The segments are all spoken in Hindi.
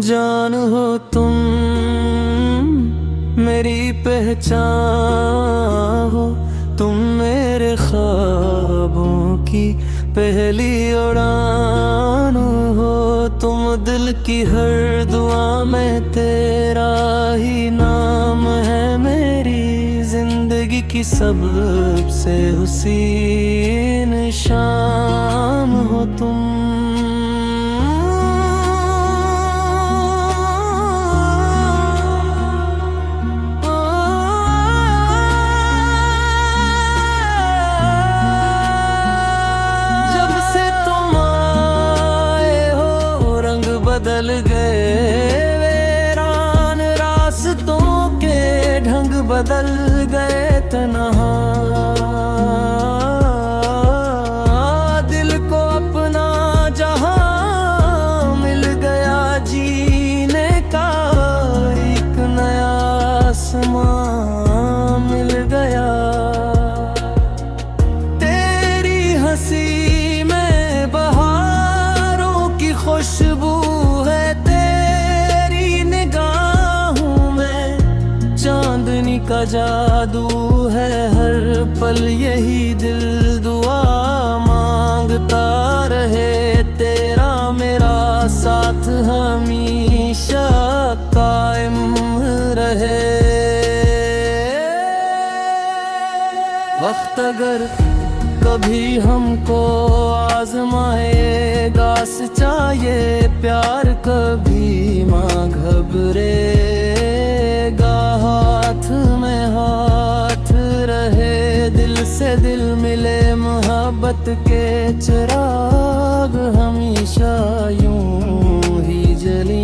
जान हो तुम, मेरी पहचान हो तुम, मेरे ख्वाबों की पहली उड़ान हो तुम। दिल की हर दुआ में तेरा ही नाम है, मेरी जिंदगी की सबसे हुसीन शाम हो तुम। बदल गए वीरान रास्तों के ढंग, बदल गए तन्हा। दिल को अपना जहां मिल गया, जीने का एक नया आसमां मिल गया। तेरी हंसी में बहारों की खुशबू, का जादू है हर पल यही दिल दुआ मांगता रहे, तेरा मेरा साथ हमेशा कायम रहे। वक्त अगर कभी हमको आजमाएगा, सच्चाई प्यार कभी माँ घबरेगा। हाथ में हाथ रहे, दिल से दिल मिले, मोहब्बत के चिराग हमेशा यूं ही जली।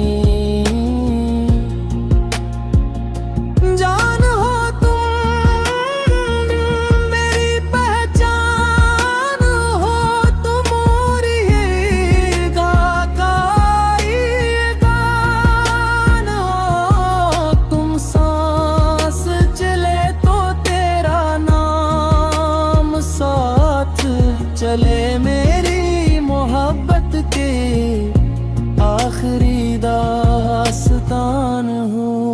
चले मेरी मोहब्बत के आखिरी दास्तान हो।